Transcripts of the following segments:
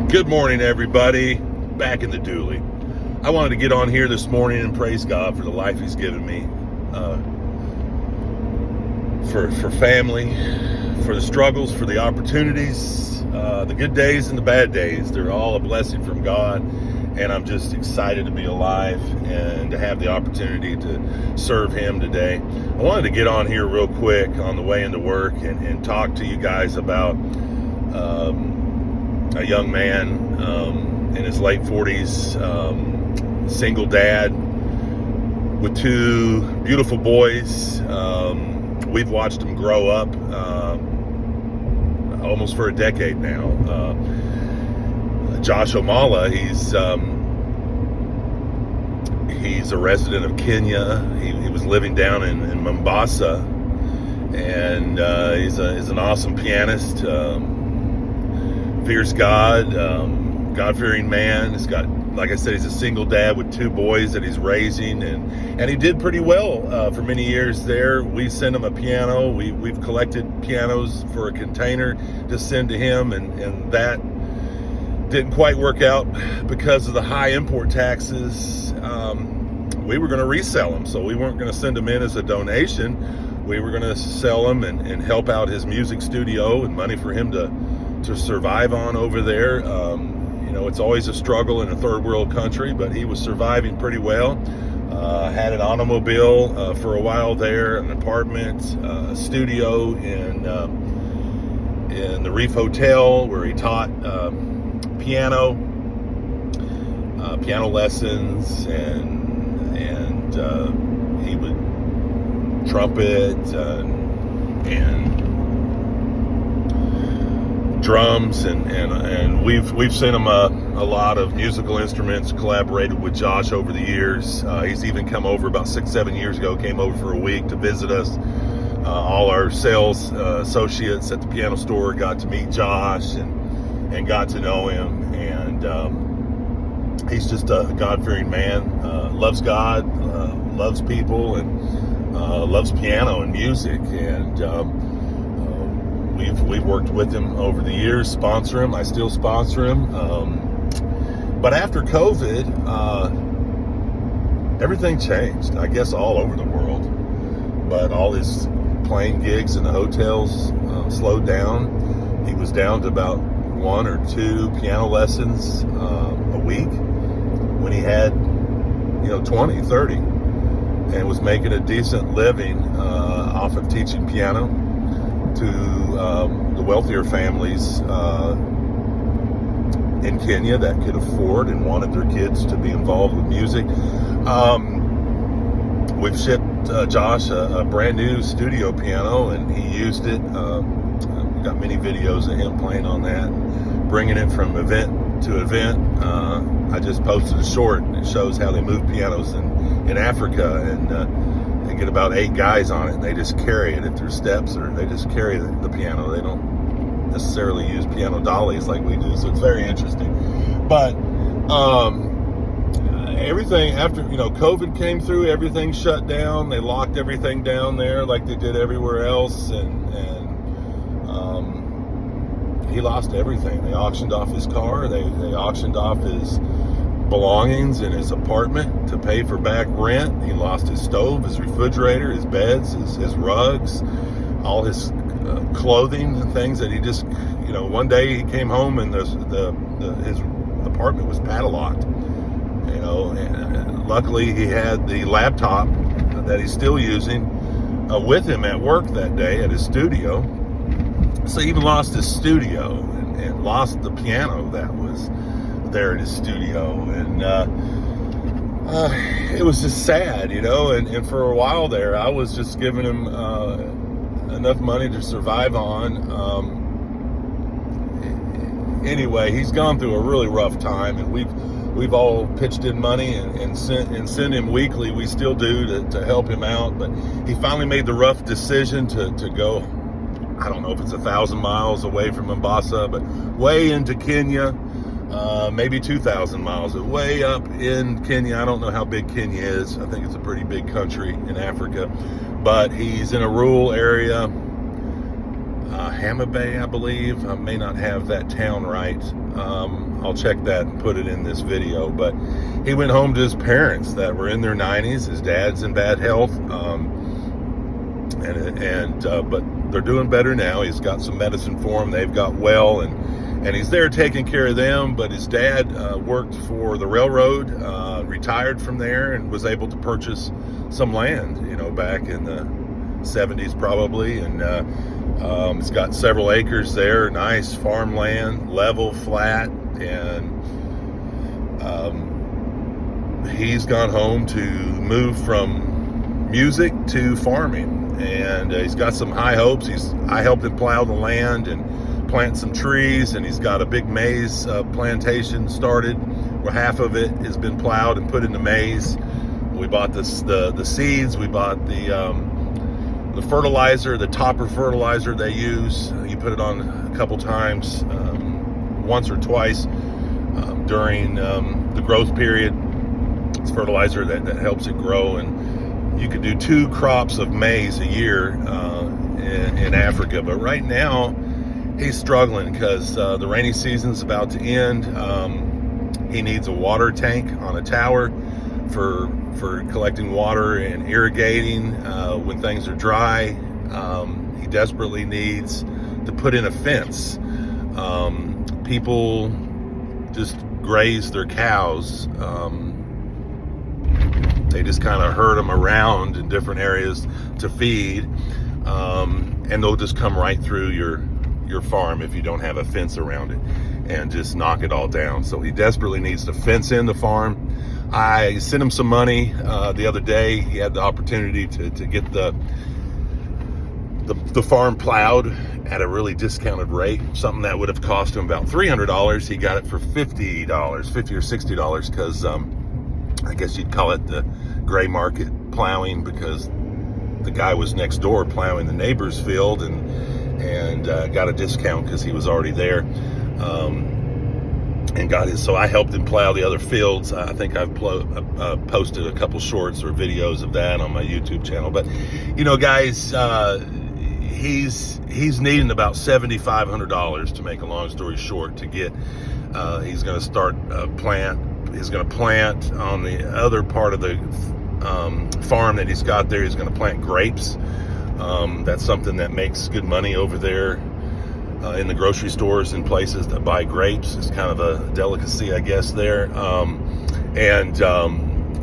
Good morning, everybody. Back in the dually. I wanted to get on here this morning and praise God for the life He's given me, for family, for the struggles, for the opportunities, the good days and the bad days. They're all a blessing from God, and I'm just excited to be alive and to have the opportunity to serve Him today. I wanted to get on here real quick on the way into work and talk to you guys about a young man in his late 40s, single dad with two beautiful boys. We've watched them grow up almost for a decade now. Josh Omala, he's a resident of Kenya. He was living down in Mombasa, and he's an awesome pianist. Fears God, God-fearing man. He's got, like I said, he's a single dad with two boys that he's raising, and he did pretty well for many years there. We sent him a piano. We've collected pianos for a container to send to him, and that didn't quite work out because of the high import taxes. We were going to resell them, so we weren't going to send them in as a donation. We were going to sell them and help out his music studio and money for him to survive on over there. It's always a struggle in a third world country, but he was surviving pretty well. Had an automobile for a while there, an apartment, a studio in the Reef Hotel where he taught piano lessons, and he would trumpet and drums, and we've sent him a lot of musical instruments, collaborated with Josh over the years. He's even come over about 6-7 years ago, came over for a week to visit us. All our sales associates at the piano store got to meet Josh and got to know him, and he's just a God-fearing man, loves God, loves people, and loves piano and music, and We've worked with him over the years, sponsor him. I still sponsor him. But after COVID, everything changed, I guess, all over the world. But all his playing gigs in the hotels slowed down. He was down to about 1 or 2 piano lessons a week when he had 20, 30, and was making a decent living off of teaching piano to the wealthier families in Kenya that could afford and wanted their kids to be involved with music. We've shipped Josh a brand new studio piano, and he used it. We've got many videos of him playing on that, bringing it from event to event. I just posted a short, and it shows how they move pianos in Africa, and they get about 8 guys on it, and they just carry it if there's steps, or they just carry the piano. They don't necessarily use piano dollies like we do, so it's very interesting. But everything after COVID came through, everything shut down. They locked everything down there like they did everywhere else, and he lost everything. They auctioned off his car. They auctioned off his belongings in his apartment to pay for back rent. He lost his stove, his refrigerator, his beds, his rugs, all his clothing and things that he just, one day he came home and his apartment was padlocked. And luckily he had the laptop that he's still using with him at work that day at his studio. So he even lost his studio and lost the piano that was there in his studio, and it was just sad, and for a while there I was just giving him enough money to survive on. Anyway, he's gone through a really rough time, and we've all pitched in money and send him weekly. We still do to help him out, but he finally made the rough decision to go, I don't know if it's 1,000 miles away from Mombasa, but way into Kenya. Maybe 2,000 miles, way up in Kenya. I don't know how big Kenya is. I think it's a pretty big country in Africa, but he's in a rural area, Tampa Bay, I believe. I may not have that town right. I'll check that and put it in this video. But he went home to his parents that were in their 90s. His dad's in bad health, but they're doing better now. He's got some medicine for them. They've got well, and he's there taking care of them. But his dad worked for the railroad, retired from there, and was able to purchase some land, back in the 70s probably, and it's got several acres there, nice farmland, level, flat, and he's gone home to move from music to farming, and he's got some high hopes. I helped him plow the land and plant some trees, and he's got a big maize plantation started where half of it has been plowed and put into maize. We bought the seeds. We bought the fertilizer, the topper fertilizer they use. You put it on a couple times, once or twice during the growth period. It's fertilizer that helps it grow, and you could do 2 crops of maize a year in Africa. But right now, he's struggling because the rainy season's about to end. He needs a water tank on a tower for collecting water and irrigating when things are dry. He desperately needs to put in a fence. People just graze their cows. They just kind of herd them around in different areas to feed, and they'll just come right through your farm if you don't have a fence around it and just knock it all down. So he desperately needs to fence in the farm. I sent him some money the other day. He had the opportunity to get the farm plowed at a really discounted rate, something that would have cost him about $300. He got it for $50 or $60, because I guess you'd call it the gray market plowing, because the guy was next door plowing the neighbor's field and got a discount because he was already there. And got his, so I helped him plow the other fields. I think I've posted a couple shorts or videos of that on my YouTube channel. But guys, he's needing about $7,500, to make a long story short, to get. He's going to start He's going to plant on the other part of the farm that he's got there. He's going to plant grapes. That's something that makes good money over there. In the grocery stores and places that buy grapes. It's kind of a delicacy, I guess, there.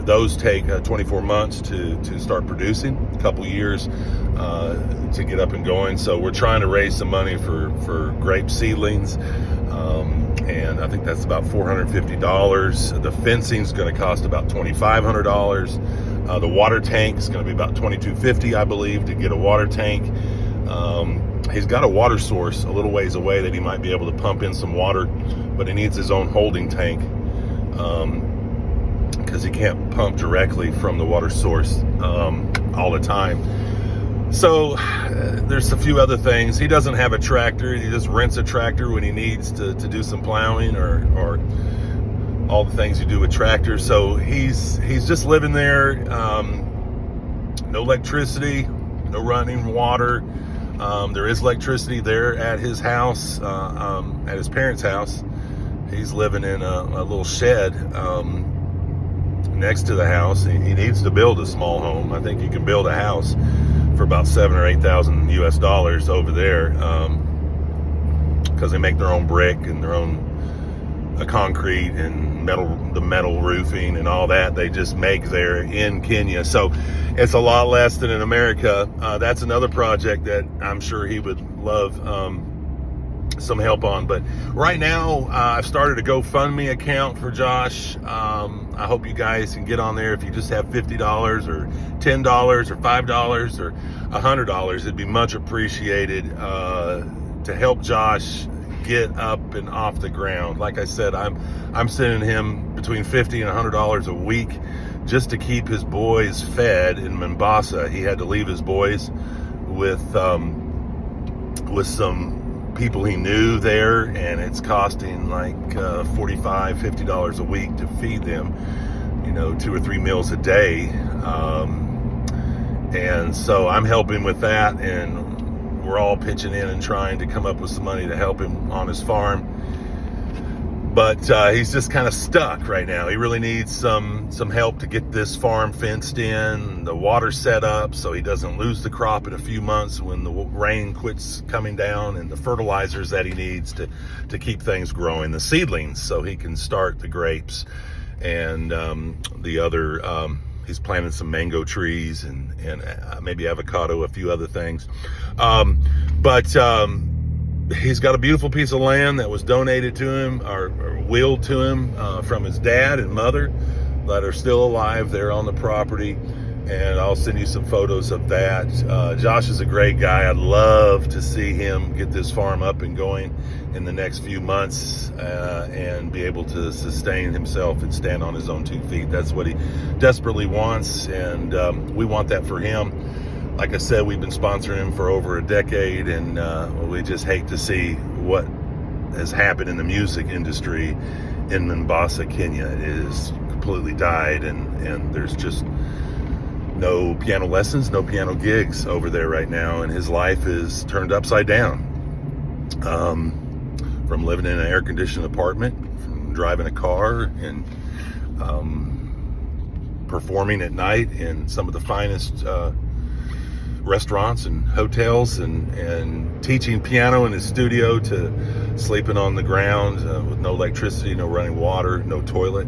Those take 24 months to start producing, a couple years to get up and going. So we're trying to raise some money for grape seedlings. And I think that's about $450. The fencing's going to cost about $2,500. The water tank is going to be about $2,250, I believe, to get a water tank. He's got a water source a little ways away that he might be able to pump in some water, but he needs his own holding tank because he can't pump directly from the water source all the time. So there's a few other things. He doesn't have a tractor. He just rents a tractor when he needs to do some plowing or all the things you do with tractors. So he's just living there. No electricity, no running water. There is electricity there at his house, at his parents' house. He's living in a little shed next to the house. He needs to build a small home. I think you can build a house for about $7,000 or $8,000 US over there, because they make their own brick and their own concrete and the metal roofing and all that they just make there in Kenya. So it's a lot less than in America. That's another project that I'm sure he would love some help on. But right now, I've started a GoFundMe account for Josh. I hope you guys can get on there. If you just have $50 or $10 or $5 or $100, it'd be much appreciated to help Josh get up and off the ground. Like I said, I'm sending him between $50 and $100 a week just to keep his boys fed in Mombasa. He had to leave his boys with some people he knew there, and it's costing like $45, $50 a week to feed them, 2 or 3 meals a day. And so I'm helping with that, and we're all pitching in and trying to come up with some money to help him on his farm. But he's just kind of stuck right now. He really needs some help to get this farm fenced in, the water set up so he doesn't lose the crop in a few months when the rain quits coming down, and the fertilizers that he needs to keep things growing, the seedlings, so he can start the grapes and the other. He's planted some mango trees and maybe avocado, a few other things. He's got a beautiful piece of land that was donated to him or willed to him from his dad and mother that are still alive there on the property. And I'll send you some photos of that. Josh is a great guy. I'd love to see him get this farm up and going in the next few months and be able to sustain himself and stand on his own 2 feet. That's what he desperately wants, and we want that for him. Like I said, we've been sponsoring him for over a decade, and we just hate to see what has happened in the music industry in Mombasa, Kenya. It is completely died, and there's just no piano lessons, no piano gigs over there right now, and his life is turned upside down. From living in an air-conditioned apartment, from driving a car, and performing at night in some of the finest restaurants and hotels, and teaching piano in his studio, to sleeping on the ground with no electricity, no running water, no toilet.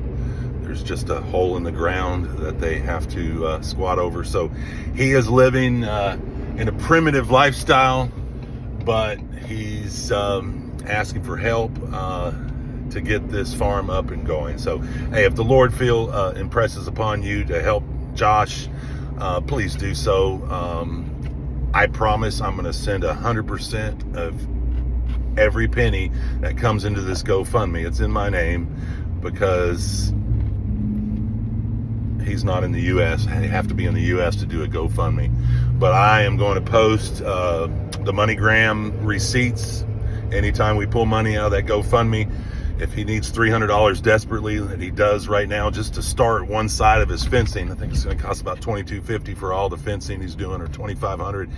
There's just a hole in the ground that they have to squat over. So he is living in a primitive lifestyle, but he's asking for help to get this farm up and going. So, hey, if the Lord impresses upon you to help Josh, please do so. I promise I'm going to send 100% of every penny that comes into this GoFundMe. It's in my name, because he's not in the U.S. I have to be in the U.S. to do a GoFundMe. But I am going to post the MoneyGram receipts anytime we pull money out of that GoFundMe. If he needs $300 desperately, that he does right now, just to start one side of his fencing. I think it's going to cost about $2,250 for all the fencing he's doing, or $2,500.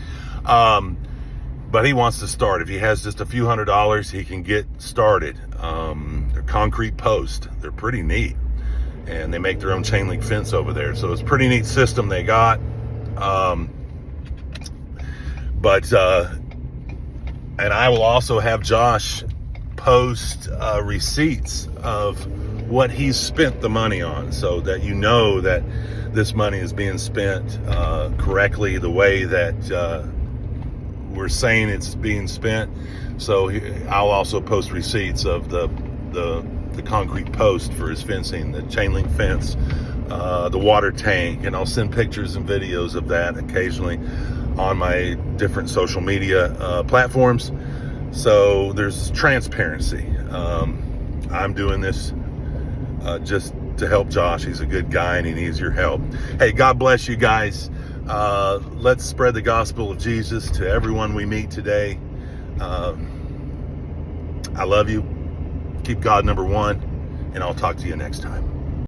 But he wants to start. If he has just a few $100s, he can get started. They're concrete posts. They're pretty neat. And they make their own chain link fence over there. So it's a pretty neat system they got. And I will also have Josh post receipts of what he's spent the money on, so that you know that this money is being spent correctly, the way that we're saying it's being spent. So I'll also post receipts of the concrete post for his fencing, the chain link fence, the water tank, and I'll send pictures and videos of that occasionally on my different social media platforms. So there's transparency. I'm doing this just to help Josh. He's a good guy and he needs your help. Hey, God bless you guys. Let's spread the gospel of Jesus to everyone we meet today. I love you. Keep God number one, and I'll talk to you next time.